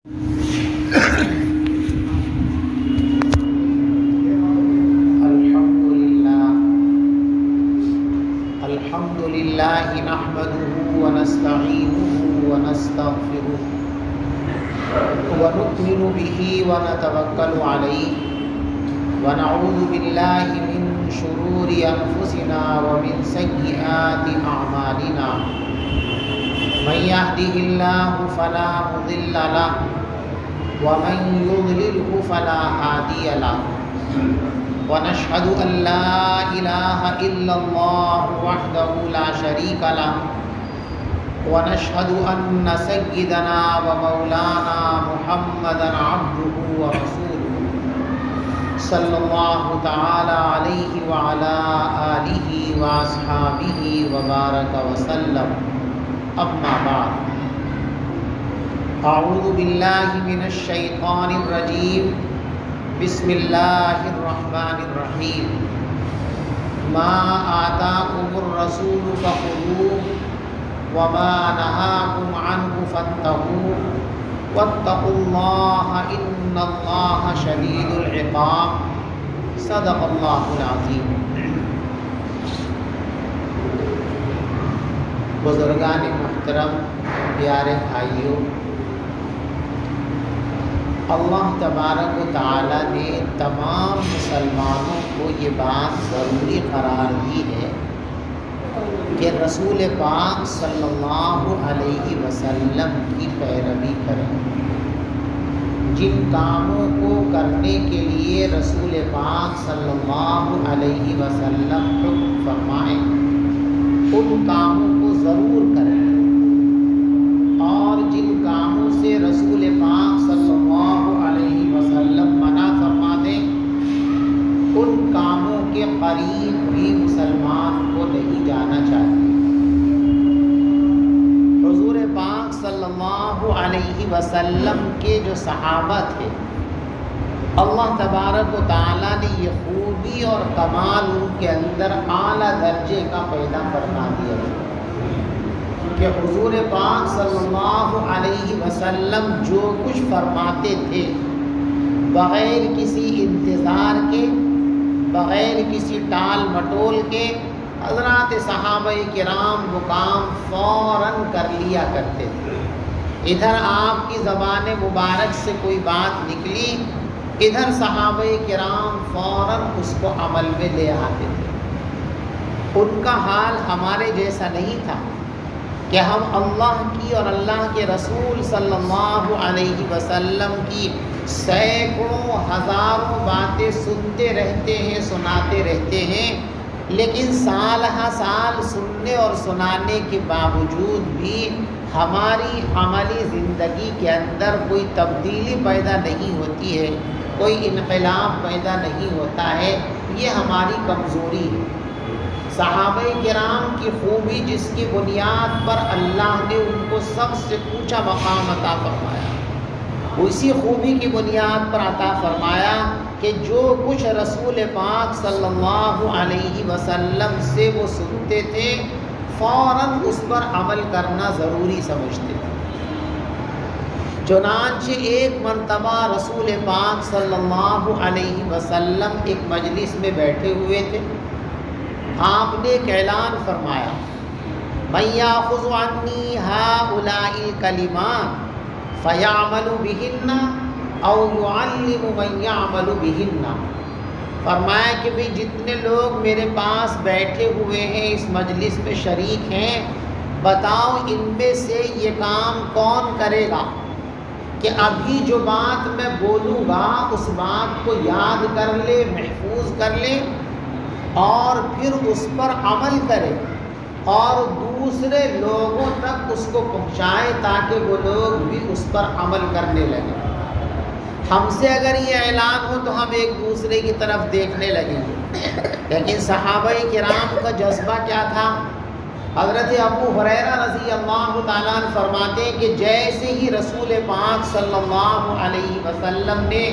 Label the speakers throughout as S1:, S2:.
S1: الحمد لله نحمده ونستعينه ونستغفره ونؤمن به ونتوكل عليه ونعوذ بالله من شرور أنفسنا ومن سيئات أعمالنا من يهده الله فلا مضل له ومن يضلله فلا هادي له ونشهد أن لا إله إلا الله وحده لا شريك له ونشهد أن سيدنا ومولانا محمدا عبده ورسوله صلى الله تعالى عليه وعلى آله وأصحابه وبارك وسلم أما بعد أعوذ بالله من الشيطان الرجيم بسم الله الرحمن الرحيم ما آتاكم الرسول فخذوه وما نهاكم عنه فانتهوا واتقوا الله إن الله شديد العقاب صدق الله العظيم. بزرگان محترم، پیارے بھائیوں، اللہ تبارک و تعالیٰ نے تمام مسلمانوں کو یہ بات ضروری قرار دی ہے کہ رسول پاک صلی اللہ علیہ وسلم کی پیروی کریں. جن کاموں کو کرنے کے لیے رسول پاک صلی اللہ علیہ وسلم حکم فرمائیں ان کاموں کو ضرور کریں، اور جن کاموں سے رسول پاک صلی اللہ علیہ وسلم منع فرما دیں ان کاموں کے قریب بھی مسلمان کو نہیں جانا چاہیے. حضور پاک صلی اللہ علیہ وسلم کے جو صحابہ تھے، اللہ تبارک و تعالیٰ نے یہ خوبی اور کمال ان کے اندر اعلیٰ درجے کا پیدا فرما دیا کہ حضور پاک صلی اللہ علیہ وسلم جو کچھ فرماتے تھے بغیر کسی انتظار کے، بغیر کسی ٹال مٹول کے، حضرات صحابہ کرام وہ کام فوراً کر لیا کرتے تھے. ادھر آپ کی زبان مبارک سے کوئی بات نکلی، ادھر صحابہ کرام فوراً اس کو عمل میں لے آتے تھے. ان کا حال ہمارے جیسا نہیں تھا کہ ہم اللہ کی اور اللہ کے رسول صلی اللہ علیہ وسلم کی سینکڑوں ہزاروں باتیں سنتے رہتے ہیں، سناتے رہتے ہیں، لیکن سال ہا سال سننے اور سنانے کے باوجود بھی ہماری عملی زندگی کے اندر کوئی تبدیلی پیدا نہیں ہوتی ہے، کوئی انقلاب پیدا نہیں ہوتا ہے. یہ ہماری کمزوری ہے. صحابہ کرام کی خوبی جس کی بنیاد پر اللہ نے ان کو سب سے اونچا مقام عطا فرمایا، اسی خوبی کی بنیاد پر عطا فرمایا کہ جو کچھ رسول پاک صلی اللہ علیہ وسلم سے وہ سنتے تھے فوراً اس پر عمل کرنا ضروری سمجھتے تھے. چنانچہ ایک مرتبہ رسول پاک صلی اللہ علیہ وسلم ایک مجلس میں بیٹھے ہوئے تھے. آپ نے ایک اعلان فرمایا، مَن یأخذ عنی ہؤلاء الکلمات فیعمل بہن او یعلم من یعمل بہن. فرمایا کہ بھی جتنے لوگ میرے پاس بیٹھے ہوئے ہیں، اس مجلس میں شریک ہیں، بتاؤ ان میں سے یہ کام کون کرے گا کہ ابھی جو بات میں بولوں گا اس بات کو یاد کر لے، محفوظ کر لے، اور پھر اس پر عمل کرے اور دوسرے لوگوں تک اس کو پہنچائے تاکہ وہ لوگ بھی اس پر عمل کرنے لگیں. ہم سے اگر یہ اعلان ہو تو ہم ایک دوسرے کی طرف دیکھنے لگیں گے، لیکن صحابہ کرام کا جذبہ کیا تھا؟ حضرت ابو ہریرہ رضی اللہ تعالیٰ عنہ فرماتے ہیں کہ جیسے ہی رسول پاک صلی اللہ علیہ وسلم نے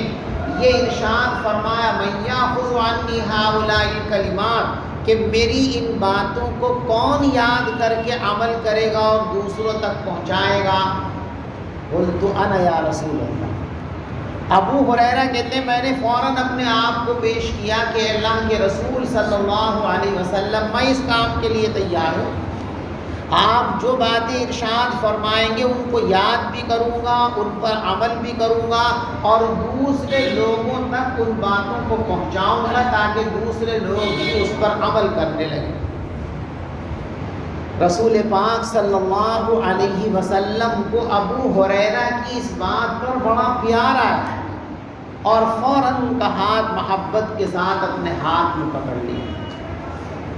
S1: یہ ارشاد فرمایا، مَن یأخذ عنی ہؤلاء الکلمات، کہ میری ان باتوں کو کون یاد کر کے عمل کرے گا اور دوسروں تک پہنچائے گا، قلت انا یا رسول اللہ۔ ابو ہریرہ کہتے ہیں میں نے فوراً اپنے آپ کو پیش کیا کہ اللہ کے رسول صلی اللہ علیہ وسلم میں اس کام کے لیے تیار ہوں، آپ جو باتیں ارشاد فرمائیں گے ان کو یاد بھی کروں گا، ان پر عمل بھی کروں گا، اور دوسرے لوگوں تک ان باتوں کو پہنچاؤں گا تاکہ دوسرے لوگ بھی اس پر عمل کرنے لگیں۔ رسول پاک صلی اللہ علیہ وسلم کو ابو ہریرہ کی اس بات پر بڑا پیار آیا اور فوراً ان کا ہاتھ محبت کے ساتھ اپنے ہاتھ میں پکڑ لیا۔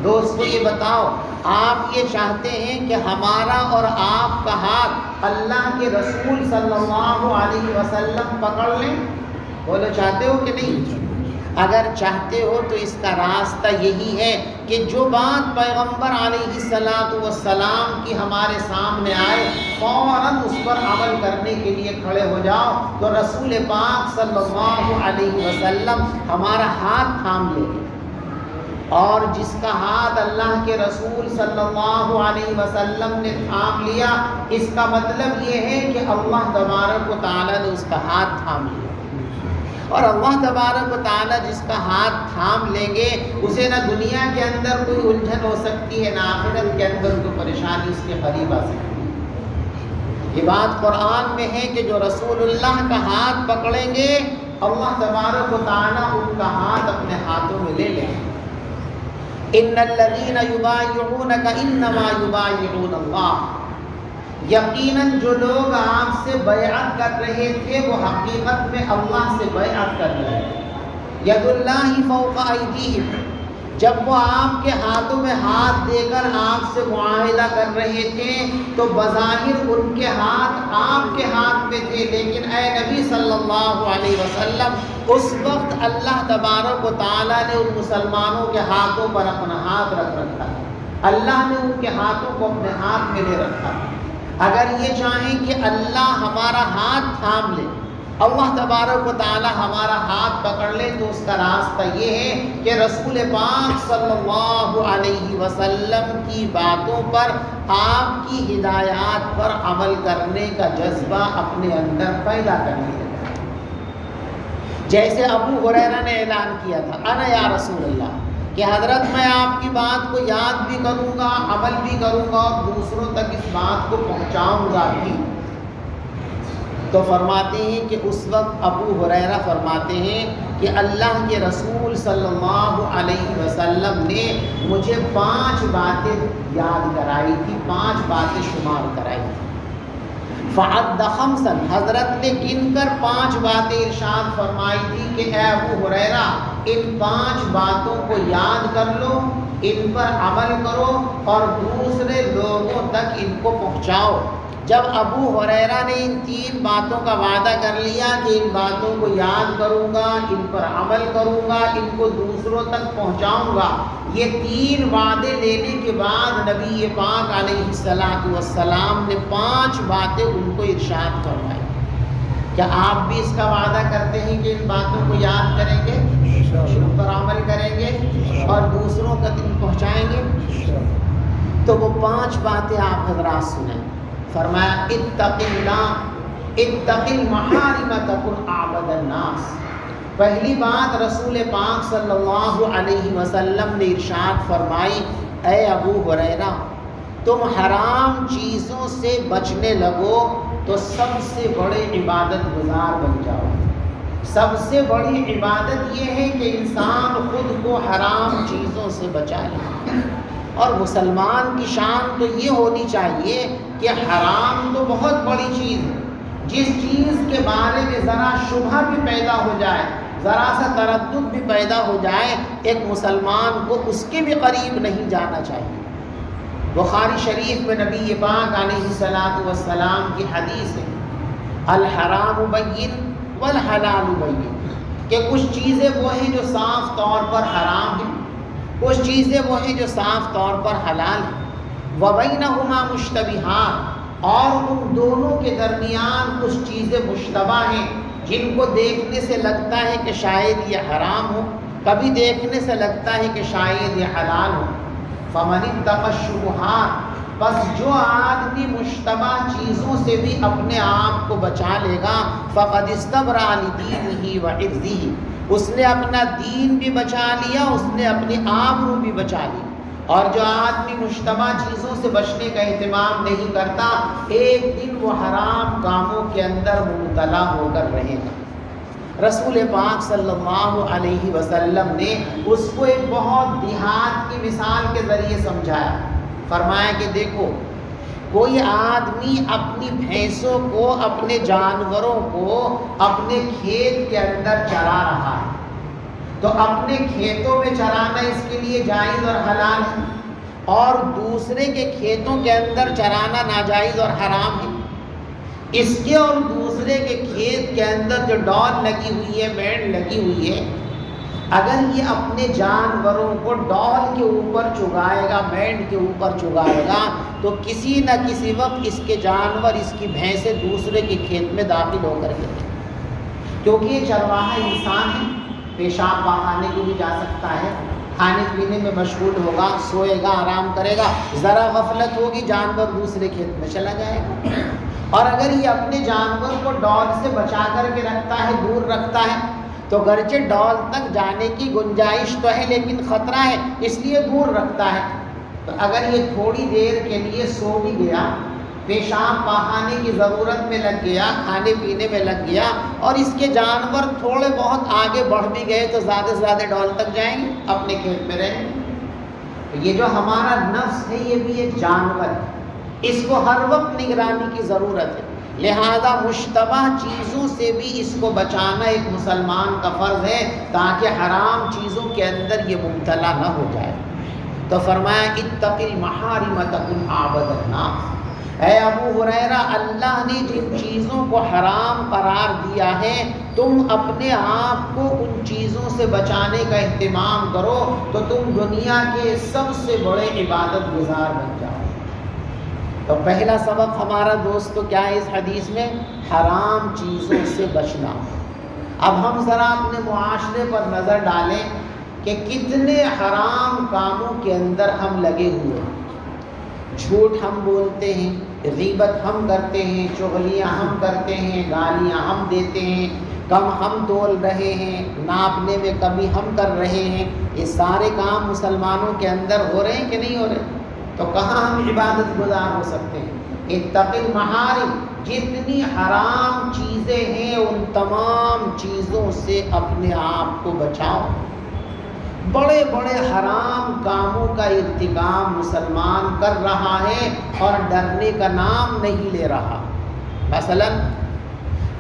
S1: دوستو یہ بتاؤ، آپ یہ چاہتے ہیں کہ ہمارا اور آپ کا ہاتھ اللہ کے رسول صلی اللہ علیہ وسلم پکڑ لیں؟ بولو چاہتے ہو کہ نہیں؟ اگر چاہتے ہو تو اس کا راستہ یہی ہے کہ جو بات پیغمبر علیہ السلام کی ہمارے سامنے آئے فوراً اس پر عمل کرنے کے لیے کھڑے ہو جاؤ، تو رسول پاک صلی اللہ علیہ وسلم ہمارا ہاتھ تھام لے گے۔ اور جس کا ہاتھ اللہ کے رسول صلی اللہ علیہ وسلم نے تھام لیا، اس کا مطلب یہ ہے کہ اللہ تبارک و تعالیٰ نے اس کا ہاتھ تھام لیا، اور اللہ تبارک و تعالیٰ جس کا ہاتھ تھام لیں گے اسے نہ دنیا کے اندر کوئی الجھن ہو سکتی ہے، نہ آخرت کے اندر کوئی پریشانی اس کے قریب آ سکتی ہے۔ یہ بات قرآن میں ہے کہ جو رسول اللہ کا ہاتھ پکڑیں گے اللہ تبارک و تعالیٰ ان کا ہاتھ اپنے ہاتھوں میں لے لیں گے۔ ان الذین یبایعونک انما یبایعون اللہ، یقیناً جو لوگ آپ سے بیعت کر رہے تھے وہ حقیقت میں اللہ سے بیعت کر رہے تھے۔ ید اللہ فوق ایدیہم، جب وہ آپ کے ہاتھوں میں ہاتھ دے کر آپ سے معاہدہ کر رہے تھے تو بظاہر ان کے ہاتھ آپ کے ہاتھ میں تھے، لیکن اے نبی صلی اللہ علیہ وسلم اس وقت اللہ تبارک و تعالیٰ نے ان مسلمانوں کے ہاتھوں پر اپنا ہاتھ رکھ رکھا، اللہ نے ان کے ہاتھوں کو اپنے ہاتھ میں لے رکھا۔ اگر یہ چاہیں کہ اللہ ہمارا ہاتھ تھام لے، اللہ تبارک و تعالی ہمارا ہاتھ پکڑ لے، تو اس کا راستہ یہ ہے کہ رسول پاک صلی اللہ علیہ وسلم کی باتوں پر، آپ کی ہدایات پر عمل کرنے کا جذبہ اپنے اندر پیدا کرنے لگا۔ جیسے ابو ہریرہ نے اعلان کیا تھا انا یا رسول اللہ، کہ حضرت میں آپ کی بات کو یاد بھی کروں گا، عمل بھی کروں گا اور دوسروں تک اس بات کو پہنچاؤں گا بھی۔ تو فرماتے ہیں کہ اس وقت ابو ہریرہ فرماتے ہیں کہ اللہ کے رسول صلی اللہ علیہ وسلم نے مجھے 5 باتیں یاد کرائی تھی، 5 باتیں شمار کرائی تھی۔ فعد خمسا، حضرت نے گن کر 5 باتیں ارشاد فرمائی تھی کہ اے ابو ہریرہ ان 5 باتوں کو یاد کر لو، ان پر عمل کرو اور دوسرے لوگوں تک ان کو پہنچاؤ۔ جب ابو ہریرہ نے ان 3 باتوں کا وعدہ کر لیا کہ ان باتوں کو یاد کروں گا، ان پر عمل کروں گا، ان کو دوسروں تک پہنچاؤں گا، یہ 3 وعدے لینے کے بعد نبی پاک علیہ السلام نے 5 باتیں ان کو ارشاد فرمائی۔ کیا آپ بھی اس کا وعدہ کرتے ہیں کہ ان باتوں کو یاد کریں گے، ان پر عمل کریں گے اور دوسروں تک ان پہنچائیں گے؟ تو وہ 5 باتیں آپ حضرات سنیں۔ فرمایا اتق اللہ، اتق المحارم تکن اعبد الناس۔ پہلی بات رسول پاک صلی اللہ علیہ وسلم نے ارشاد فرمائی، اے ابو ہریرہ تم حرام چیزوں سے بچنے لگو تو سب سے بڑے عبادت گزار بن جاؤ۔ سب سے بڑی عبادت یہ ہے کہ انسان خود کو حرام چیزوں سے بچائے، اور مسلمان کی شان تو یہ ہونی چاہیے کہ حرام تو بہت بڑی چیز ہے، جس چیز کے بارے میں ذرا شبہ بھی پیدا ہو جائے، ذرا سا تردد بھی پیدا ہو جائے، ایک مسلمان کو اس کے بھی قریب نہیں جانا چاہیے۔ بخاری شریف میں نبی پاک علیہ السلام کی حدیث ہے، الحرام بین والحلال بین، کہ کچھ چیزیں وہ ہیں جو صاف طور پر حرام ہیں، کچھ چیزیں وہ ہیں جو صاف طور پر حلال ہیں، وَبَيْنَهُمَا مُشْتَبِهَاتٌ، اور ان دونوں کے درمیان کچھ چیزیں مشتبہ ہیں جن کو دیکھنے سے لگتا ہے کہ شاید یہ حرام ہو، کبھی دیکھنے سے لگتا ہے کہ شاید یہ حلال ہو۔ فَمَنِ اتَّقَى الشُّبُهَاتِ، بس جو آدمی مشتبہ چیزوں سے بھی اپنے آپ کو بچا لے گا فقد استبرأ لدینہ وعرضہ، اس نے اپنا دین بھی بچا لیا، اس نے اپنی آبرو بھی بچا لی۔ اور جو آدمی مشتبہ چیزوں سے بچنے کا اہتمام نہیں کرتا، ایک دن وہ حرام کاموں کے اندر مبتلا ہو کر رہے گا۔ رسول پاک صلی اللہ علیہ وسلم نے اس کو ایک بہت دیہات کی مثال کے ذریعے سمجھایا۔ فرمایا کہ دیکھو، کوئی آدمی اپنی بھینسوں کو، اپنے جانوروں کو اپنے کھیت کے اندر چرا رہا ہے، تو اپنے کھیتوں میں چرانا اس کے لیے جائز اور حلال ہے، اور دوسرے کے کھیتوں کے اندر چرانا ناجائز اور حرام ہے۔ اس کے اور دوسرے کے کھیت کے اندر جو ڈول لگی ہوئی ہے، مینڈ لگی ہوئی ہے، اگر یہ اپنے جانوروں کو ڈول کے اوپر چگائے گا، مینڈ کے اوپر چگائے گا، تو کسی نہ کسی وقت اس کے جانور، اس کی بھینسیں دوسرے کے کھیت میں داخل ہو کر کے، کیونکہ یہ چرواہا انسان ہے، پیشاب پخانے کے لیے جا سکتا ہے، کھانے پینے میں مشغول ہوگا، سوئے گا، آرام کرے گا، ذرا غفلت ہوگی، جانور دوسرے کھیت میں چلا جائے گا۔ اور اگر یہ اپنے جانور کو ڈول سے بچا کر کے رکھتا ہے، دور رکھتا ہے، تو گرچہ ڈول تک جانے کی گنجائش تو ہے لیکن خطرہ ہے، اس لیے دور رکھتا ہے۔ تو اگر یہ تھوڑی دیر کے لیے سو بھی گیا، پیشاب پخانے کی ضرورت میں لگ گیا، کھانے پینے میں لگ گیا، اور اس کے جانور تھوڑے بہت آگے بڑھ بھی گئے، تو زیادہ سے زیادہ ڈول تک جائیں گے، اپنے کھیت میں رہیں گے۔ تو یہ جو ہمارا نفس ہے، یہ بھی ایک جانور ہے، اس کو ہر وقت نگرانی کی ضرورت ہے، لہذا مشتبہ چیزوں سے بھی اس کو بچانا ایک مسلمان کا فرض ہے، تاکہ حرام چیزوں کے اندر یہ مبتلا نہ ہو جائے۔ تو فرمایا اتق المحارم تکن اعبد الناس، اے ابو ہریرہ، اللہ نے جن چیزوں کو حرام قرار دیا ہے، تم اپنے آپ کو ان چیزوں سے بچانے کا اہتمام کرو، تو تم دنیا کے سب سے بڑے عبادت گزار بن جاؤ۔ تو پہلا سبق ہمارا دوستو کیا ہے اس حدیث میں؟ حرام چیزوں سے بچنا۔ اب ہم ذرا اپنے معاشرے پر نظر ڈالیں کہ کتنے حرام کاموں کے اندر ہم لگے ہوئے ہیں۔ جھوٹ ہم بولتے ہیں، غیبت ہم کرتے ہیں، چغلیاں ہم کرتے ہیں، گالیاں ہم دیتے ہیں، کم ہم تول رہے ہیں، ناپنے میں کمی ہم کر رہے ہیں۔ یہ سارے کام مسلمانوں کے اندر ہو رہے ہیں کہ نہیں ہو رہے؟ تو کہاں ہم عبادت گزار ہو سکتے ہیں؟ اتق المحارم، جتنی حرام چیزیں ہیں ان تمام چیزوں سے اپنے آپ کو بچاؤ۔ بڑے بڑے حرام کاموں کا ارتکاب مسلمان کر رہا ہے اور ڈرنے کا نام نہیں لے رہا۔ مثلا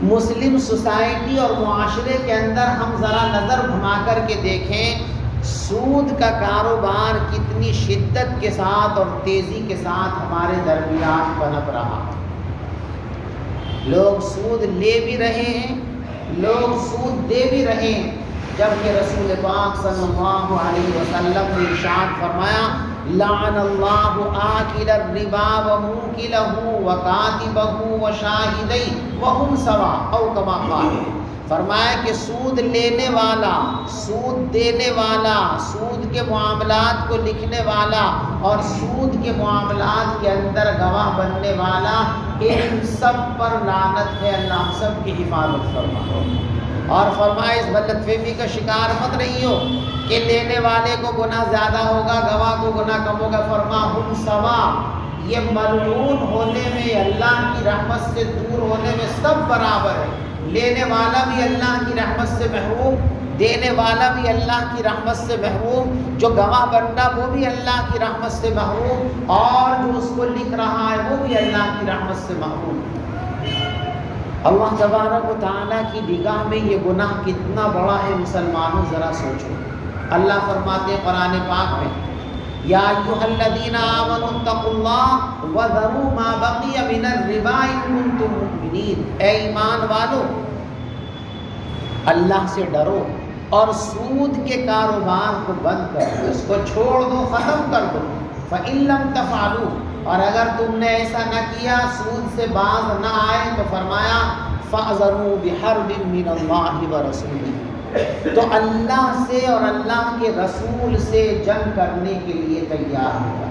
S1: مسلم سوسائٹی اور معاشرے کے اندر ہم ذرا نظر گھما کر کے دیکھیں، سود کا کاروبار کتنی شدت کے ساتھ اور تیزی کے ساتھ ہمارے درمیان پنپ رہا۔ لوگ سود لے بھی رہے ہیں، لوگ سود دے بھی رہے ہیں، جبکہ رسول پاک صلی اللہ علیہ وسلم نے ارشاد فرمایا لعن اللہ آکل الربا وموکلہ وکاتبہ وشاہدیہ وہم سواء او کما قال۔ فرمایا کہ سود لینے والا، سود دینے والا، سود کے معاملات کو لکھنے والا اور سود کے معاملات کے اندر گواہ بننے والا، ان سب پر لعنت ہے، اللہ سب کی حفاظت فرمائے۔ اور فرمایا اس غلط فہمی کا شکار مت رہیو کہ لینے والے کو گناہ زیادہ ہوگا، گواہ کو گناہ کم ہوگا۔ فرما ہم سوا، یہ ملعون ہونے میں، اللہ کی رحمت سے دور ہونے میں سب برابر ہے۔ لینے والا بھی اللہ کی رحمت سے محروم، دینے والا بھی اللہ کی رحمت سے محروم، جو گواہ بننا وہ بھی اللہ کی رحمت سے محروم، اور جو اس کو لکھ رہا ہے وہ بھی اللہ کی رحمت سے محروم۔ اللہ تبارک و تعالیٰ کی نگاہ میں یہ گناہ کتنا بڑا ہے مسلمانوں، ذرا سوچو۔ اللہ فرماتے ہیں قرآن پاک میں یا ایھا الذین آمنوا اتقوا اللہ وذروا ما بقی من الربا ان کنتم مؤمنین، اے ایمان والو اللہ سے ڈرو اور سود کے کاروبار کو بند کر دو، اس کو چھوڑ دو، ختم کر دو۔ فإن لم تفعلوا، اور اگر تم نے ایسا نہ کیا، سود سے باز نہ آئے، تو فرمایا فأذنوا بحرب من اللہ ورسولہ، تو اللہ سے اور اللہ کے رسول سے جنگ کرنے کے لیے تیار ہوگا۔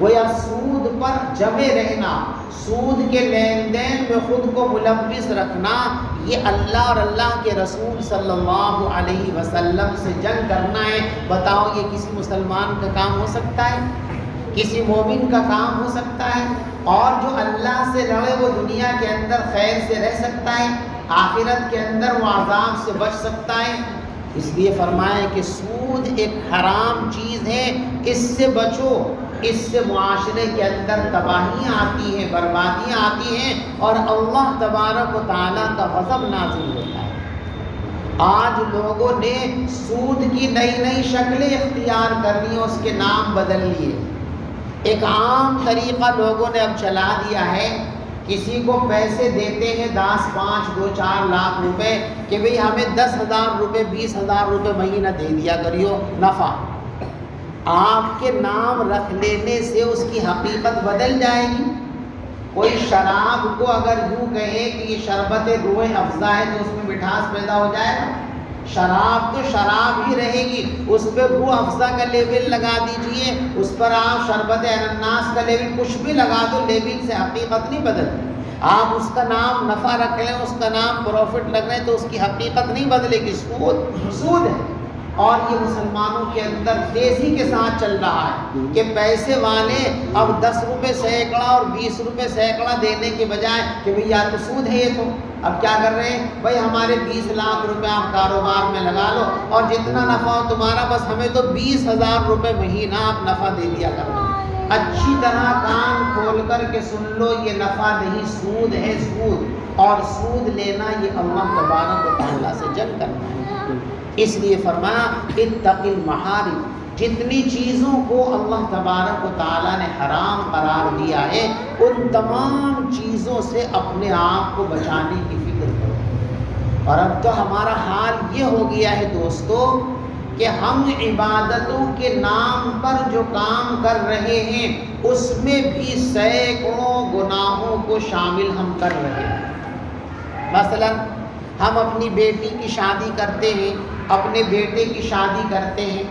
S1: گویا سود پر جمے رہنا، سود کے لین دین میں خود کو ملوث رکھنا، یہ اللہ اور اللہ کے رسول صلی اللہ علیہ وسلم سے جنگ کرنا ہے۔ بتاؤ یہ کسی مسلمان کا کام ہو سکتا ہے؟ کسی مومن کا کام ہو سکتا ہے؟ اور جو اللہ سے لڑے وہ دنیا کے اندر خیر سے رہ سکتا ہے، آخرت کے اندر وہ عذاب سے بچ سکتا ہے؟ اس لیے فرمایا کہ سود ایک حرام چیز ہے، اس سے بچو، اس سے معاشرے کے اندر تباہیاں آتی ہیں، بربادیاں آتی ہیں، اور اللہ تبارک و تعالیٰ کا غضب نازل ہوتا ہے۔ آج لوگوں نے سود کی نئی نئی شکلیں اختیار کر لی، اس کے نام بدل لیے۔ ایک عام طریقہ لوگوں نے اب چلا دیا ہے، کسی کو پیسے دیتے ہیں 10، 5، 2، 4 لاکھ روپے کہ بھئی ہمیں 10,000 روپے 20,000 روپے مہینہ دے دیا کریو نفع۔ آپ کے نام رکھ لینے سے اس کی حقیقت بدل جائے گی۔ کوئی شراب کو اگر یوں کہے کہ یہ شربت روح افزا ہے تو اس میں مٹھاس پیدا ہو جائے گا؟ شراب تو شراب ہی رہے گی، اس پہ روح افزا کا لیبل لگا دیجئے، اس پر آپ شربت انناس کا لیبل کچھ بھی لگا دو، لیبل سے حقیقت نہیں بدلتی۔ آپ اس کا نام نفع رکھ لیں، اس کا نام پروفٹ رکھ لیں تو اس کی حقیقت نہیں بدلے گی۔ سود ہے، اور یہ مسلمانوں کے اندر تیزی کے ساتھ چل رہا ہے کہ پیسے والے اب 10 روپے سینکڑا اور 20 روپے سینکڑا دینے کے بجائے کہ بھئی یا تو سود ہے یہ تو، اب کیا کر رہے ہیں بھئی ہمارے 20 لاکھ روپے آپ کاروبار میں لگا لو اور جتنا نفع ہو تمہارا، بس ہمیں تو 20,000 روپے مہینہ آپ نفع دے دیا کرو۔ اچھی طرح کان کھول کر کے سن لو، یہ نفع نہیں، سود ہے، سود، اور سود لینا یہ اللہ تبارک و تعالیٰ سے جنگ کرنا ہے۔ اس لیے فرمایا اتق المحارم، جتنی چیزوں کو اللہ تبارک و تعالیٰ نے حرام قرار دیا ہے ان تمام چیزوں سے اپنے آپ کو بچانے کی فکر کرو۔ اور اب تو ہمارا حال یہ ہو گیا ہے دوستو کہ ہم عبادتوں کے نام پر جو کام کر رہے ہیں اس میں بھی سینکڑوں گناہوں کو شامل ہم کر رہے ہیں۔ مثلا ہم اپنی بیٹی کی شادی کرتے ہیں، اپنے بیٹے کی شادی کرتے ہیں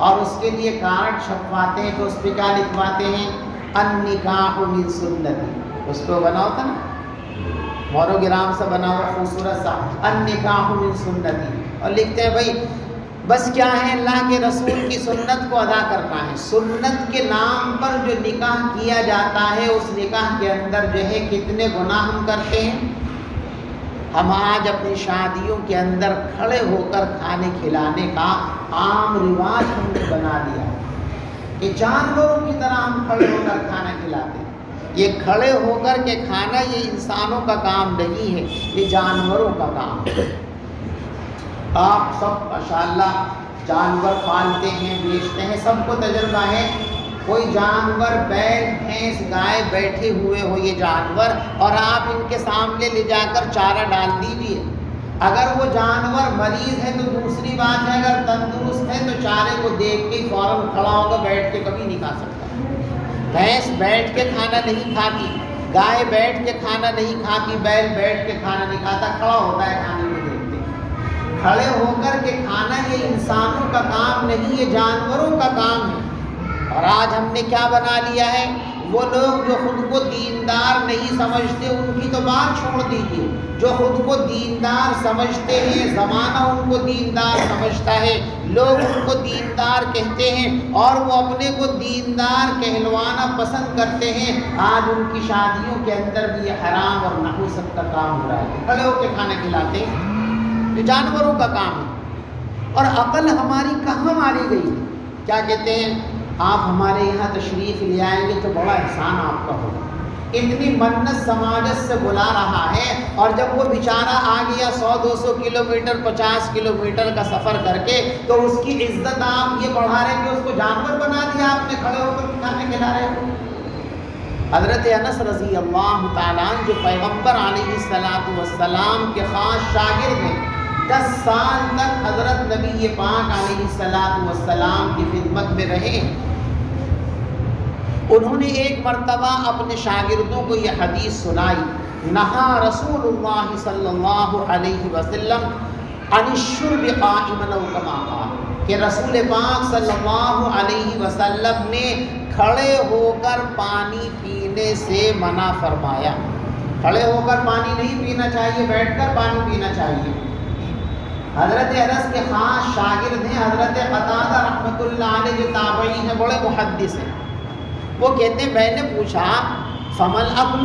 S1: اور اس کے لیے کارڈ چھپواتے ہیں تو اس پہ کیا لکھواتے ہیں؟ النکاح من سنتی، اس پہ بنا ہوتا نا مورو گرام سے بنا ہوا خوبصورت سا النکاح من سنتی، اور لکھتے ہیں بھائی بس کیا ہے اللہ کے رسول کی سنت کو ادا کرنا ہے۔ سنت کے نام پر جو نکاح کیا جاتا ہے اس نکاح کے اندر جو ہے کتنے گناہ ہم کرتے ہیں۔ ہم آج اپنی شادیوں کے اندر کھڑے ہو کر کھانے کھلانے کا عام رواج ہم نے بنا دیا کہ جانوروں کی طرح ہم کھڑے ہو کر کھانا کھلاتے ہیں۔ یہ کھڑے ہو کر کے کھانا یہ انسانوں کا کام نہیں ہے، یہ جانوروں کا کام ہے۔ آپ سب ماشاءاللہ جانور پالتے ہیں، بیچتے ہیں، سب کو تجربہ ہے۔ کوئی جانور بیل بھینس گائے بیٹھے ہوئے ہو یہ جانور اور آپ ان کے سامنے لے جا کر چارہ ڈال دیجئے، اگر وہ جانور مریض ہے تو دوسری بات ہے، اگر تندرست ہے تو چارے کو دیکھ کے فوراً کھڑا ہوگا، بیٹھ کے کبھی نہیں کھا سکتا۔ بھینس بیٹھ کے کھانا نہیں کھاتی، گائے بیٹھ کے کھانا نہیں کھاتی، بیل بیٹھ کے کھانا نہیں کھاتا، کھڑا ہوتا ہے کھانے کو دیکھتے۔ کھڑے ہو کر کے کھانا یہ انسانوں کا کام نہیں، یہ جانوروں کا کام ہے۔ اور آج ہم نے کیا بنا لیا ہے؟ وہ لوگ جو خود کو دیندار نہیں سمجھتے ان کی تو بات چھوڑ دیجیے، جو خود کو دیندار سمجھتے ہیں زمانہ ان کو دیندار سمجھتا ہے، لوگ ان کو دیندار کہتے ہیں اور وہ اپنے کو دیندار کہلوانا پسند کرتے ہیں۔ آج ان کی شادیوں کے اندر بھی یہ حرام اور نحوست کا کام ہو رہا ہے، کھڑے ہو کے کھانا کھلاتے ہیں، جو جانوروں کا کام ہے۔ اور عقل ہماری کہاں ماری گئی؟ کیا کہتے ہیں؟ آپ ہمارے یہاں تشریف لے آئیں گے تو بڑا احسان آپ کا ہوگا، اتنی منت سماجت سے بلا رہا ہے، اور جب وہ بیچارہ آ گیا 100-200 کلومیٹر 50 کلومیٹر کا سفر کر کے تو اس کی عزت آپ یہ بڑھا رہے کہ اس کو جانور بنا دیا آپ نے، کھڑے ہو کر کھانے کھلا رہے ہو۔ حضرت انس رضی اللہ تعالیٰ جو پیغمبر علیہ السلام کے خاص شاگرد ہیں، 10 سال تک حضرت نبی پاک علیہ السلام کی خدمت میں رہے، انہوں نے ایک مرتبہ اپنے شاگردوں کو یہ حدیث سنائی، نہا رسول اللہ صلی اللہ علیہ وسلم عن الشرب قائما او کما قال، کہ رسول پاک صلی اللہ علیہ وسلم نے کھڑے ہو کر پانی پینے سے منع فرمایا۔ کھڑے ہو کر پانی نہیں پینا چاہیے، بیٹھ کر پانی پینا چاہیے۔ حضرت انس کے خاص شاگرد ہیں حضرت قتادہ رحمۃ اللہ علیہ، جو تابعی ہیں، بڑے محدث ہیں۔ وہ کہتے ہیں میں نے پوچھا فمل اکل،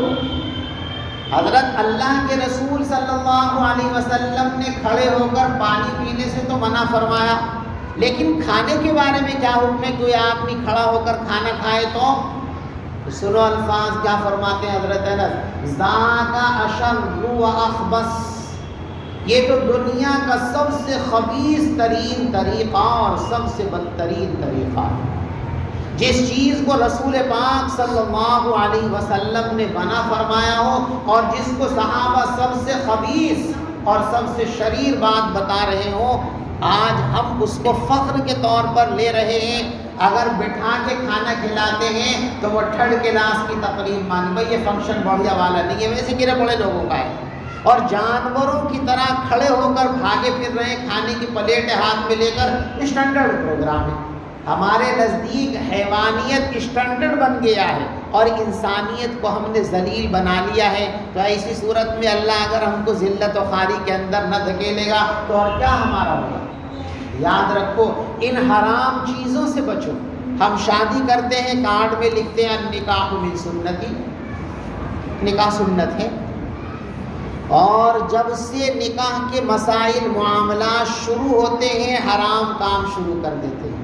S1: حضرت اللہ کے رسول صلی اللہ علیہ وسلم نے کھڑے ہو کر پانی پینے سے تو منع فرمایا، لیکن کھانے کے بارے میں کیا حکم ہے؟ کوئی آدمی کھڑا ہو کر کھانا کھائے تو سنو الفاظ کیا فرماتے ہیں حضرت انس، ذاک اشر و اخبث، یہ تو دنیا کا سب سے خبیث ترین طریقہ اور سب سے بدترین طریقہ ہے۔ جس چیز کو رسول پاک صلی اللہ علیہ وسلم نے منع فرمایا ہو اور جس کو صحابہ سب سے خبیث اور سب سے شریر بات بتا رہے ہوں، آج ہم اس کو فخر کے طور پر لے رہے ہیں۔ اگر بٹھا کے کھانا کھلاتے ہیں تو وہ تھرڈ کلاس کی تقریب مانی، بھائی یہ فنکشن بڑھیا والا نہیں ہے، ویسے گرے بڑے لوگوں کا ہے، اور جانوروں کی طرح کھڑے ہو کر بھاگے پھر رہے ہیں، کھانے کی پلیٹ ہاتھ میں لے کر، اسٹینڈرڈ پروگرام ہے۔ ہمارے نزدیک حیوانیت اسٹینڈرڈ بن گیا ہے اور انسانیت کو ہم نے ذلیل بنا لیا ہے۔ تو ایسی صورت میں اللہ اگر ہم کو ذلت و خواری کے اندر نہ دھکیلے گا تو اور کیا ہمارا ہوگا؟ یاد رکھو ان حرام چیزوں سے بچو۔ ہم شادی کرتے ہیں، کارڈ میں لکھتے ہیں النکاح من سنتی، نکاح سنت ہے، اور جب سے نکاح کے مسائل معاملات شروع ہوتے ہیں حرام کام شروع کر دیتے ہیں۔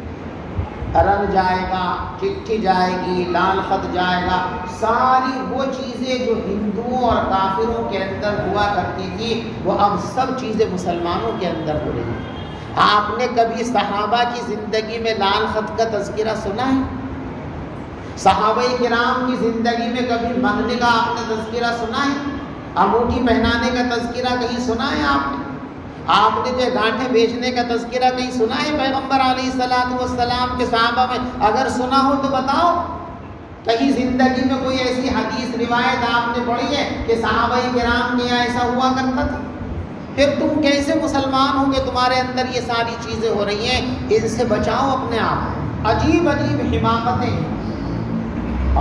S1: رنگ جائے گا، چٹھی جائے گی، لال خط جائے گا، ساری وہ چیزیں جو ہندوؤں اور کافروں کے اندر ہوا کرتی تھی وہ اب سب چیزیں مسلمانوں کے اندر ہو رہی ہیں۔ آپ نے کبھی صحابہ کی زندگی میں لال خط کا تذکرہ سنا ہے؟ صحابہ کرام کی زندگی میں کبھی منگنے کا آپ نے تذکرہ سنا ہے؟ انگوٹھی پہنانے کا تذکرہ کہیں سنا ہے آپ نے؟ آپ نے جو گانٹھیں بیچنے کا تذکرہ کہیں سنا ہے پیغمبر علیہ الصلوۃ والسلام کے صحابہ میں؟ اگر سنا ہو تو بتاؤ، کہیں زندگی میں کوئی ایسی حدیث روایت آپ نے پڑھی ہے کہ صحابہ کرام کے یہاں ایسا ہوا کرتا تھا؟ پھر تم کیسے مسلمان ہوں گے؟ تمہارے اندر یہ ساری چیزیں ہو رہی ہیں، ان سے بچاؤ اپنے آپ۔ عجیب عجیب حماقتیں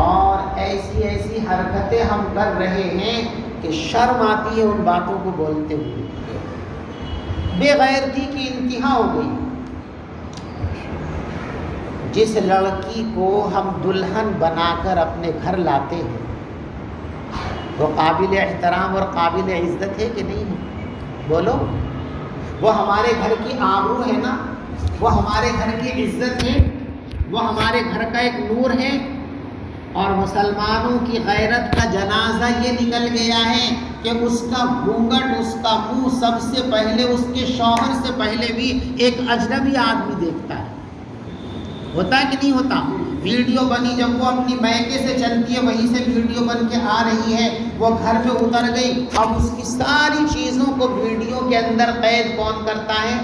S1: اور ایسی ایسی حرکتیں ہم کر رہے ہیں کہ شرم آتی ہے ان باتوں کو بولتے ہوئے۔ بے غیرتی کی انتہا ہو گئی۔ جس لڑکی کو ہم دلہن بنا کر اپنے گھر لاتے ہیں وہ قابل احترام اور قابل عزت ہے کہ نہیں ہے؟ بولو، وہ ہمارے گھر کی آبرو ہے نا، وہ ہمارے گھر کی عزت ہے، وہ ہمارے گھر کا ایک نور ہے۔ اور مسلمانوں کی غیرت کا جنازہ یہ نکل گیا ہے کہ اس کا گھونگھٹ، اس کا منہ سب سے پہلے اس کے شوہر سے پہلے بھی ایک اجنبی آدمی دیکھتا ہے۔ ہوتا ہے کہ نہیں ہوتا؟ ویڈیو بنی، جب وہ اپنی میکے سے چلتی ہے وہیں سے ویڈیو بن کے آ رہی ہے، وہ گھر پہ اتر گئی، اب اس کی ساری چیزوں کو ویڈیو کے اندر قید کون کرتا ہے؟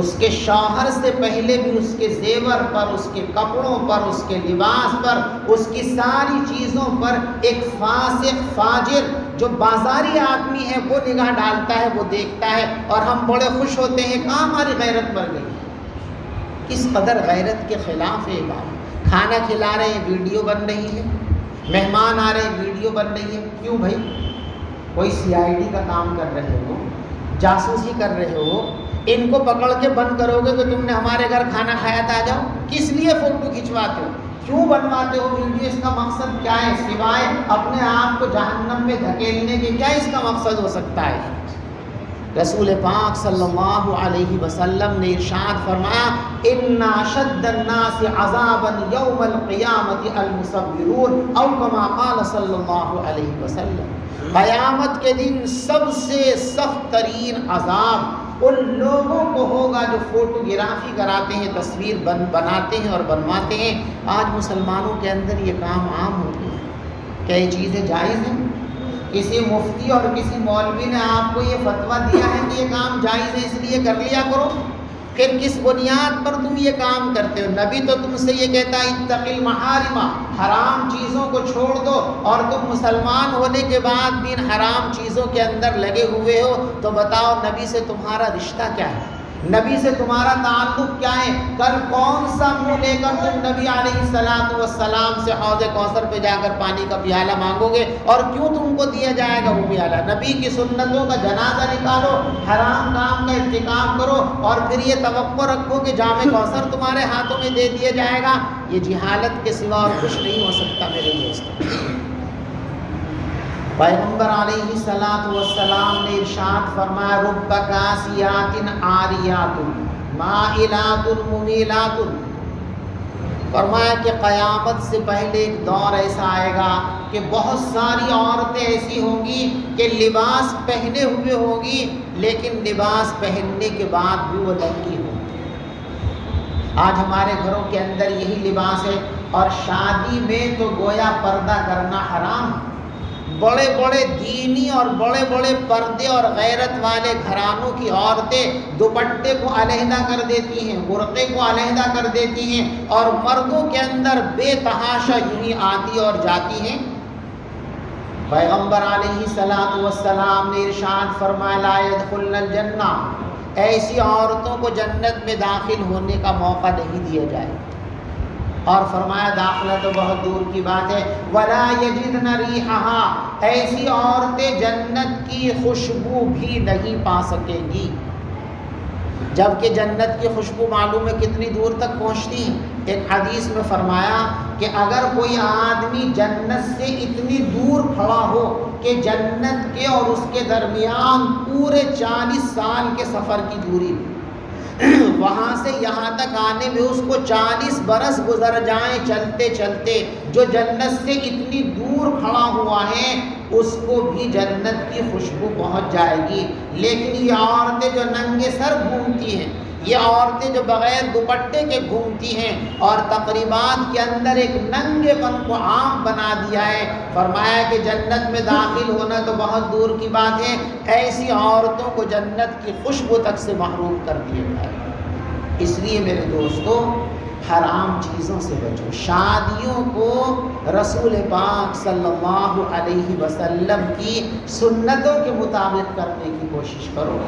S1: اس کے شوہر سے پہلے بھی اس کے زیور پر، اس کے کپڑوں پر، اس کے لباس پر، اس کی ساری چیزوں پر ایک فاسق فاجر جو بازاری آدمی ہے وہ نگاہ ڈالتا ہے، وہ دیکھتا ہے، اور ہم بڑے خوش ہوتے ہیں کہاں ہماری غیرت بڑھ گئی۔ کس قدر غیرت کے خلاف ہے یہ بات۔ کھانا کھلا رہے ہیں ویڈیو بن رہی ہے، مہمان آ رہے ہیں ویڈیو بن رہی ہے۔ کیوں بھائی؟ کوئی CID کا کام کر رہے ہو، جاسوسی کر رہے ہو، ان کو پکڑ کے بند کرو گے کہ تم نے ہمارے گھر کھانا کھایا تھا، آ جاؤ۔ کس لیے فوٹو کھنچواتے ہو؟ کیوں بنواتے ہو ویڈیو؟ اس کا مقصد کیا ہے سوائے اپنے آپ کو جہنم میں دھکیلنے کے؟ کیا اس کا مقصد ہو سکتا ہے؟ رسول پاک صلی اللہ علیہ وسلم نے ارشاد فرمایا ان اشد الناس عذابا یوم القیامت المصورون، او کما قال صلی اللہ علیہ وسلم۔ قیامت کے دن سب سے سخت ترین عذاب ان لوگوں کو ہوگا جو فوٹوگرافی کراتے ہیں، تصویر بناتے ہیں اور بنواتے ہیں۔ آج مسلمانوں کے اندر یہ کام عام ہو گیا۔ کیا یہ چیزیں جائز ہیں؟ کسی مفتی اور کسی مولوی نے آپ کو یہ فتویٰ دیا ہے کہ یہ کام جائز ہے اس لیے کر لیا کرو؟ پھر کس بنیاد پر تم یہ کام کرتے ہو؟ نبی تو تم سے یہ کہتا ہے اتق المحارم، حرام چیزوں کو چھوڑ دو، اور تم مسلمان ہونے کے بعد بھی ان حرام چیزوں کے اندر لگے ہوئے ہو، تو بتاؤ نبی سے تمہارا رشتہ کیا ہے؟ نبی سے تمہارا تعلق کیا ہے؟ کل کون سا منہ لے کر تم نبی علیہ السلام سے حوض کوثر پہ جا کر پانی کا پیالہ مانگو گے؟ اور کیوں تم کو دیا جائے گا وہ پیالہ؟ نبی کی سنتوں کا جنازہ نکالو، حرام کام کا ارتکاب کرو، اور پھر یہ توقع رکھو کہ جام کوثر تمہارے ہاتھوں میں دے دیا جائے گا؟ یہ جہالت کے سوا اور کچھ نہیں ہو سکتا میرے دوستوں۔ پیغمبر علیہ السلام نے ارشاد فرمایا رب کاسیات عاریات مائلات ممیلات، فرمایا کہ قیامت سے پہلے ایک دور ایسا آئے گا کہ بہت ساری عورتیں ایسی ہوں گی کہ لباس پہنے ہوئے ہوں گی، لیکن لباس پہننے کے بعد بھی وہ ننگی ہوں گی۔ آج ہمارے گھروں کے اندر یہی لباس ہے، اور شادی میں تو گویا پردہ کرنا حرام ہے۔ بڑے بڑے دینی اور بڑے بڑے پردے اور غیرت والے گھرانوں کی عورتیں دوپٹے کو علیحدہ کر دیتی ہیں، برقعے کو علیحدہ کر دیتی ہیں، اور مردوں کے اندر بے تحاشا یوں ہی آتی اور جاتی ہیں۔ پیغمبر علیہ السلام نے ارشاد فرمایا لا يدخلن الجنہ، ایسی عورتوں کو جنت میں داخل ہونے کا موقع نہیں دیا جائے، اور فرمایا داخلہ تو بہت دور کی بات ہے، ولا یجدن ریحہا، ایسی عورتیں جنت کی خوشبو بھی نہیں پا سکیں گی، جبکہ جنت کی خوشبو معلوم ہے کتنی دور تک پہنچتی ہے۔ ایک حدیث میں فرمایا کہ اگر کوئی آدمی جنت سے اتنی دور کھڑا ہو کہ جنت کے اور اس کے درمیان پورے 40 سال کے سفر کی دوری، وہاں سے یہاں تک آنے میں اس کو 40 برس گزر جائیں چلتے چلتے، جو جنت سے اتنی دور کھڑا ہوا ہے اس کو بھی جنت کی خوشبو پہنچ جائے گی۔ لیکن یہ عورتیں جو ننگے سر گھومتی ہیں، یہ عورتیں جو بغیر دوپٹے کے گھومتی ہیں اور تقریبات کے اندر ایک ننگے پن کو عام بنا دیا ہے، فرمایا کہ جنت میں داخل ہونا تو بہت دور کی بات ہے، ایسی عورتوں کو جنت کی خوشبو تک سے محروم کر دیا جائے۔ اس لیے میرے دوستو حرام چیزوں سے بچو، شادیوں کو رسول پاک صلی اللہ علیہ وسلم کی سنتوں کے مطابق کرنے کی کوشش کرو،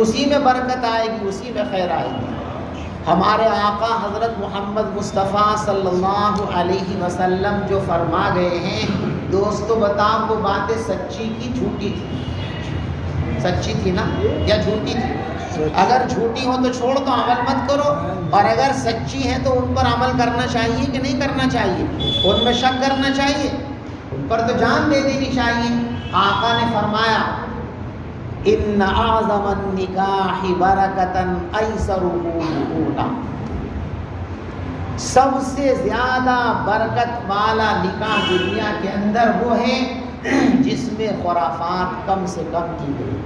S1: اسی میں برکت آئے گی، اسی میں خیر آئے گی۔ ہمارے آقا حضرت محمد مصطفیٰ صلی اللہ علیہ وسلم جو فرما گئے ہیں، دوستو بتاؤ وہ باتیں سچی کی جھوٹی تھی؟ سچی تھی نا یا جھوٹی تھی؟ اگر جھوٹی ہو تو چھوڑ دو، عمل مت کرو، اور اگر سچی ہے تو ان پر عمل کرنا چاہیے کہ نہیں کرنا چاہیے؟ ان میں شک کرنا چاہیے؟ ان پر تو جان دے دینی چاہیے۔ آقا نے فرمایا ان اعظم النکاح برکتا ایسرہ الاولی، سب سے زیادہ برکت والا نکاح دنیا کے اندر وہ ہے جس میں خرافات کم سے کم کی گئی۔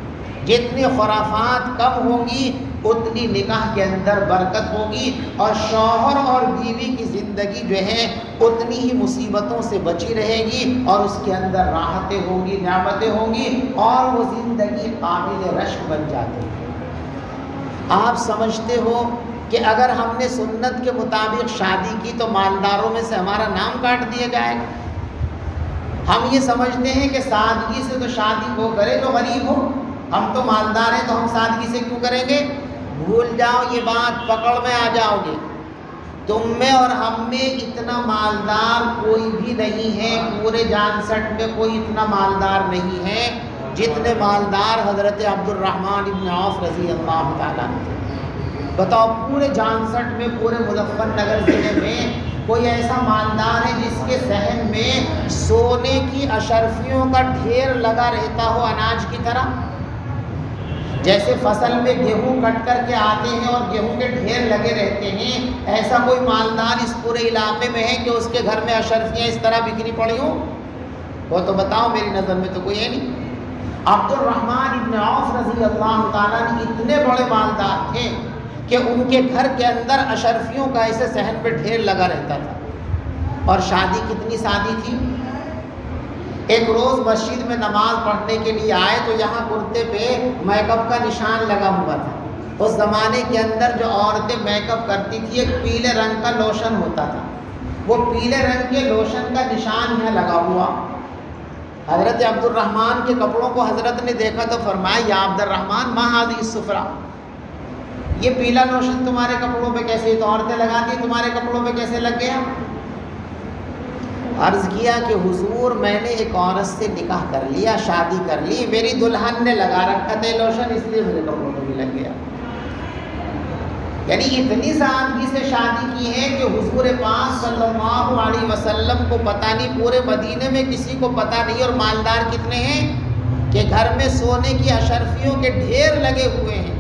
S1: جتنی خرافات کم ہوں گی اتنی نکاح کے اندر برکت ہوگی، اور شوہر اور بیوی کی زندگی جو ہے اتنی ہی مصیبتوں سے بچی رہے گی، اور اس کے اندر راحتیں ہوں گی، نعمتیں ہوں گی، اور وہ زندگی قابل رشک بن جاتی ہے۔ آپ سمجھتے ہو کہ اگر ہم نے سنت کے مطابق شادی کی تو مالداروں میں سے ہمارا نام کاٹ دیا جائے گا؟ ہم یہ سمجھتے ہیں کہ سادگی سے تو شادی وہ کرے جو غریب ہو، ہم تو مالدار ہیں تو ہم سادگی سے کیوں کریں گے؟ بھول جاؤ یہ بات، پکڑ میں آ جاؤ گے۔ تم میں اور ہم میں اتنا مالدار کوئی بھی نہیں ہے، پورے جانسٹ میں کوئی اتنا مالدار نہیں ہے جتنے مالدار حضرت عبد الرحمن بن عوف رضی اللہ تعالیٰ عنہ۔ بتاؤ پورے جانسٹ میں، پورے مظفر نگر ضلع میں کوئی ایسا مالدار ہے جس کے صحن میں سونے کی اشرفیوں کا ڈھیر لگا رہتا ہو اناج کی طرح؟ جیسے فصل میں گیہوں کٹ کر کے آتے ہیں اور گیہوں کے ڈھیر لگے رہتے ہیں، ایسا کوئی مالدار اس پورے علاقے میں ہے کہ اس کے گھر میں اشرفیاں اس طرح بکھری پڑی ہوں؟ وہ تو بتاؤ، میری نظر میں تو کوئی ہے نہیں۔ عبد الرحمن بن عوف رضی اللہ تعالیٰ نے اتنے بڑے مالدار تھے کہ ان کے گھر کے اندر اشرفیوں کا ایسے صحن پہ ڈھیر لگا رہتا تھا، اور شادی کتنی سادی تھی۔ ایک روز مسجد میں نماز پڑھنے کے لیے آئے تو یہاں کرتے پہ میک اپ کا نشان لگا ہوا تھا، اس زمانے کے اندر جو عورتیں میک اپ کرتی تھی ایک پیلے رنگ کا لوشن ہوتا تھا، وہ پیلے رنگ کے لوشن کا نشان یہاں لگا ہوا۔ حضرت عبد الرحمن کے کپڑوں کو حضرت نے دیکھا تو فرمایا یا عبد الرحمن ما هذه الصفرا، یہ پیلا لوشن تمہارے کپڑوں پہ کیسے، تو عورتیں لگاتی ہیں، تمہارے کپڑوں پہ کیسے لگ گیا؟ عرض کیا کہ حضور میں نے ایک عورت سے نکاح کر لیا، شادی کر لی، میری دلہن نے لگا رکھا تھا لوشن، اس لیے میرے کپڑوں پہ بھی لگ گیا۔ یعنی اتنی سادگی سے شادی کی ہے کہ حضور پاک صلی اللہ علیہ وسلم کو پتہ نہیں، پورے مدینے میں کسی کو پتہ نہیں، اور مالدار کتنے ہیں کہ گھر میں سونے کی اشرفیوں کے ڈھیر لگے ہوئے ہیں،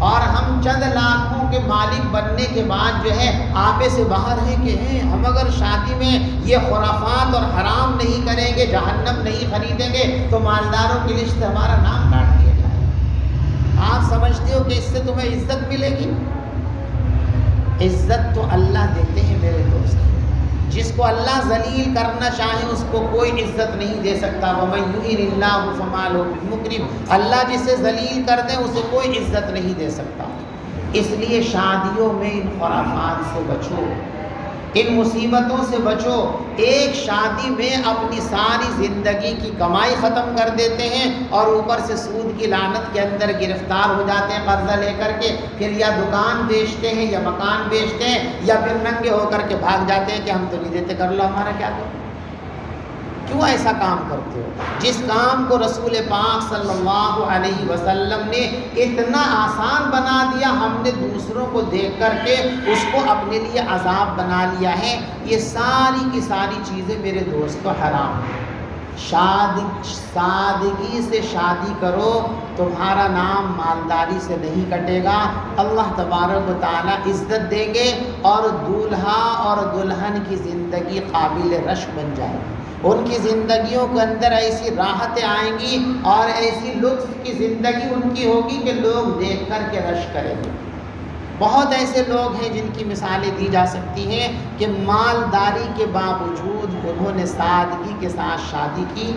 S1: اور ہم چند لاکھوں کے مالک بننے کے بعد جو ہے آپے سے باہر ہیں کہ ہم اگر شادی میں یہ خرافات اور حرام نہیں کریں گے، جہنم نہیں خریدیں گے تو مالداروں کی لسٹ ہمارا نام کاٹ دیا جائے۔ آپ سمجھتے ہو کہ اس سے تمہیں عزت ملے گی؟ عزت تو اللہ دیتے ہیں میرے دوست، جس کو اللہ ذلیل کرنا چاہے اس کو کوئی عزت نہیں دے سکتا۔ وَمَن يُهِنِ اللَّهُ فَمَا لَهُ مِن مُكْرِمٍ، اللہ جسے ذلیل کر دے اسے کوئی عزت نہیں دے سکتا۔ اس لیے شادیوں میں ان خرافات سے بچو، ان مصیبتوں سے بچو۔ ایک شادی میں اپنی ساری زندگی کی کمائی ختم کر دیتے ہیں، اور اوپر سے سود کی لعنت کے اندر گرفتار ہو جاتے ہیں قرضہ لے کر کے، پھر یا دکان بیچتے ہیں یا مکان بیچتے ہیں، یا پھر ننگے ہو کر کے بھاگ جاتے ہیں کہ ہم تو نہیں دیتے، کر لو ہمارا کیا کرو۔ کیوں ایسا کام کرتے ہو؟ جس کام کو رسول پاک صلی اللہ علیہ وسلم نے اتنا آسان بنا دیا، ہم نے دوسروں کو دیکھ کر کے اس کو اپنے لیے عذاب بنا لیا ہے۔ یہ ساری کی ساری چیزیں میرے دوستو حرام ہیں۔ سادگی سے شادی کرو، تمہارا نام مالداری سے نہیں کٹے گا، اللہ تبارک و تعالیٰ عزت دیں گے، اور دولہا اور دلہن کی زندگی قابل رشک بن جائے گی۔ ان کی زندگیوں کے اندر ایسی راحتیں آئیں گی اور ایسی لطف کی زندگی ان کی ہوگی کہ لوگ دیکھ کر کے رشک کریں گے۔ بہت ایسے لوگ ہیں جن کی مثالیں دی جا سکتی ہیں کہ مالداری کے باوجود انہوں نے سادگی کے ساتھ شادی کی،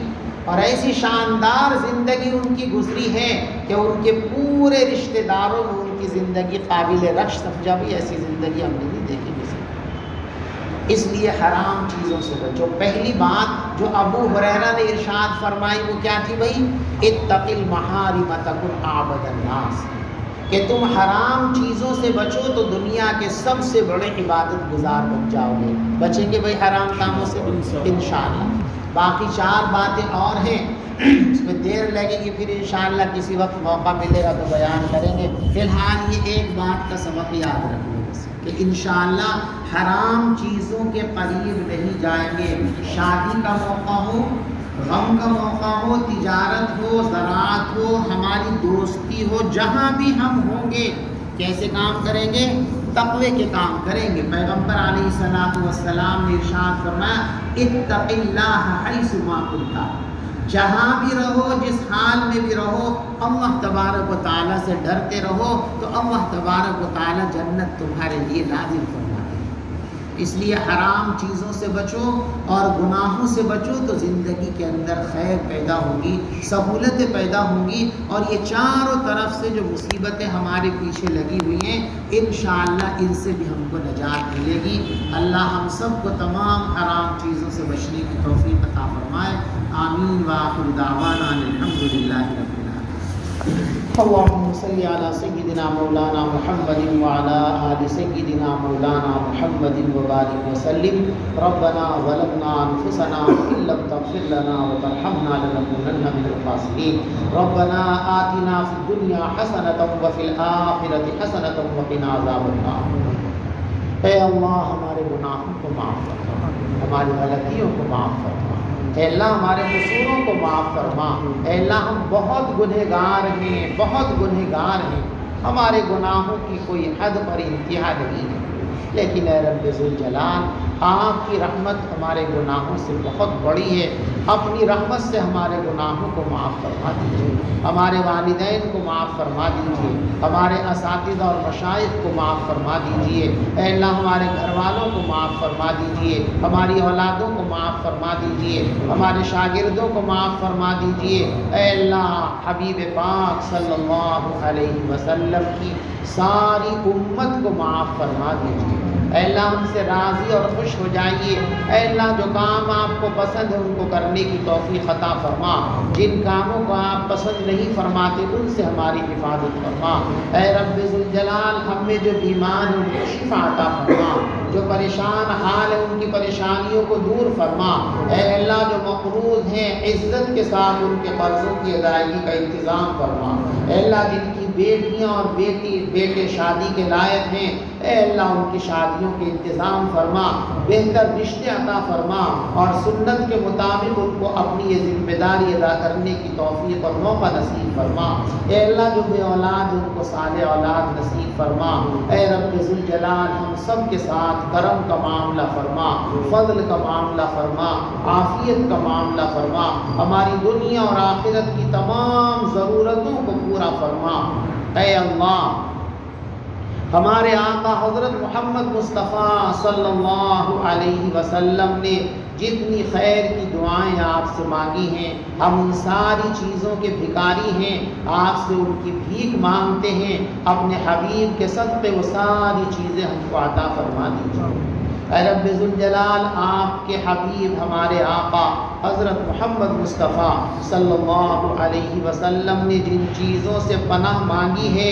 S1: اور ایسی شاندار زندگی ان کی گزری ہے کہ ان کے پورے رشتہ داروں نے ان کی زندگی قابل رشک سمجھا۔ بھی ایسی زندگی ہم نے نہیں دیکھی کسی۔ اس لیے حرام چیزوں سے بچو۔ پہلی بات جو ابو ہریرہ نے ارشاد فرمائی وہ کیا تھی بھائی؟ اتق المحارم تکن اعبد الناس، کہ تم حرام چیزوں سے بچو تو دنیا کے سب سے بڑے عبادت گزار بن جاؤ گے۔ بچیں گے بھائی حرام کاموں سے انشاءاللہ۔ باقی 4 باتیں اور ہیں، اس میں دیر لگے گی، پھر انشاءاللہ کسی وقت موقع ملے گا تو بیان کریں گے۔ فی الحال یہ ایک بات کا سبق یاد رکھو کہ انشاءاللہ حرام چیزوں کے قریب نہیں جائیں گے۔ شادی کا موقع ہو، غم کا موقع ہو، تجارت ہو، زراعت ہو، ہماری دوستی ہو، جہاں بھی ہم ہوں گے کیسے کام کریں گے؟ تقوی کے کام کریں گے۔ پیغمبر علیہ الصلوۃ والسلام نے ارشاد فرمایا اتق اللہ حیث ما کنت، جہاں بھی رہو، جس حال میں بھی رہو، اللہ تبارک و تعالیٰ سے ڈرتے رہو تو اللہ تبارک و تعالیٰ جنت تمہارے لیے نازل فرمائے۔ اس لیے حرام چیزوں سے بچو اور گناہوں سے بچو تو زندگی کے اندر خیر پیدا ہوگی، سہولتیں پیدا ہوں گی، اور یہ چاروں طرف سے جو مصیبتیں ہمارے پیچھے لگی ہوئی ہیں انشاءاللہ ان سے بھی ہم کو نجات ملے گی۔ اللہ ہم سب کو تمام حرام چیزوں سے بچنے کی توفیق عطا فرمائے۔ آمین وآخر دعوانا الحمدللہ رب العالمین۔ اللهم صل على سيدنا مولانا محمد وعلى آل سيدنا مولانا محمد وبارك وسلم۔ ربنا ظلمنا أنفسنا وإن لم تغفر لنا وترحمنا لنكونن من الخاسرين۔ ربنا آتنا في الدنيا حسنة وفي الآخرة حسنة وقنا عذاب النار۔ اے اللہ ہمارے گناہوں کو معاف فرما، ہماری غلطیوں کو معاف فرما، اے اللہ ہمارے قصوروں کو معاف فرما۔ اے اللہ ہم بہت گنہگار ہیں، بہت گنہگار ہیں، ہمارے گناہوں کی کوئی حد پر انتہا نہیں ہے۔ لیکن اے رب ذوالجلال آپ کی رحمت ہمارے گناہوں سے بہت بڑی ہے، اپنی رحمت سے ہمارے گناہوں کو معاف فرما دیجیے، ہمارے والدین کو معاف فرما دیجیے، ہمارے اساتذہ اور مشائخ کو معاف فرما دیجیے، اے اللہ ہمارے گھر والوں کو معاف فرما دیجیے، ہماری اولادوں کو معاف فرما دیجیے، ہمارے شاگردوں کو معاف فرما دیجیے، اے اللہ حبیب پاک صلی اللہ علیہ وسلم کی ساری امت کو معاف فرما دیجیے، اے اللہ ہم سے راضی اور خوش ہو جائیے، اے اللہ جو کام آپ کو پسند ہے ان کو کرنے کی توفیق عطا فرما، جن کاموں کو آپ پسند نہیں فرماتے ان سے ہماری حفاظت فرما، اے رب ذوالجلال ہم میں جو بیمار ہیں ان کو شفا عطا فرما، جو پریشان حال ہیں ان کی پریشانیوں کو دور فرما، اے اللہ جو مقروض ہیں عزت کے ساتھ ان کے قرضوں کی ادائیگی کا انتظام فرما، اے اللہ جن کی بیٹیاں اور بیٹے شادی کے لائق ہیں اے اللہ ان کی شادیوں کے انتظام فرما، بہتر رشتے عطا فرما اور سنت کے مطابق ان کو اپنی یہ ذمہ داری ادا کرنے کی توفیق اور موقع نصیب فرما، اے اللہ جو بے اولاد ان کو صالح اولاد نصیب فرما، اے رب ذوالجلال ہم سب کے ساتھ کرم کا معاملہ فرما، فضل کا معاملہ فرما، عافیت کا معاملہ فرما، ہماری دنیا اور آخرت کی تمام ضرورتوں کو پورا فرما، اے اللہ ہمارے آقا حضرت محمد مصطفیٰ صلی اللہ علیہ وسلم نے جتنی خیر کی دعائیں آپ سے مانگی ہیں ہم ان ساری چیزوں کے بھکاری ہیں، آپ سے ان کی بھیک مانگتے ہیں، اپنے حبیب کے صدقے وہ ساری چیزیں ہم کو عطا فرما دیجیے، اے رب ذوالجلال آپ کے حبیب ہمارے آقا حضرت محمد مصطفیٰ صلی اللہ علیہ وسلم نے جن چیزوں سے پناہ مانگی ہے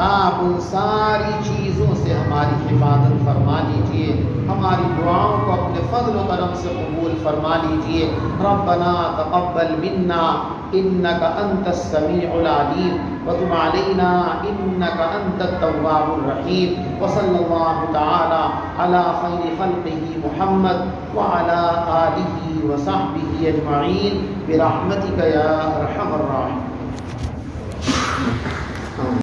S1: آپ ان ساری چیزوں سے ہماری حفاظت فرما لیجئے، ہماری دعاؤں کو اپنے فضل و کرم سے قبول فرما لیجئے، ربنا تقبل منا انك انت السميع العليم وتب علينا انك انت التواب الرحيم، وصلى الله تعالى على خير خلقه محمد وعلى آله وصحبه اجمعين برحمتك يا ارحم الراحمين۔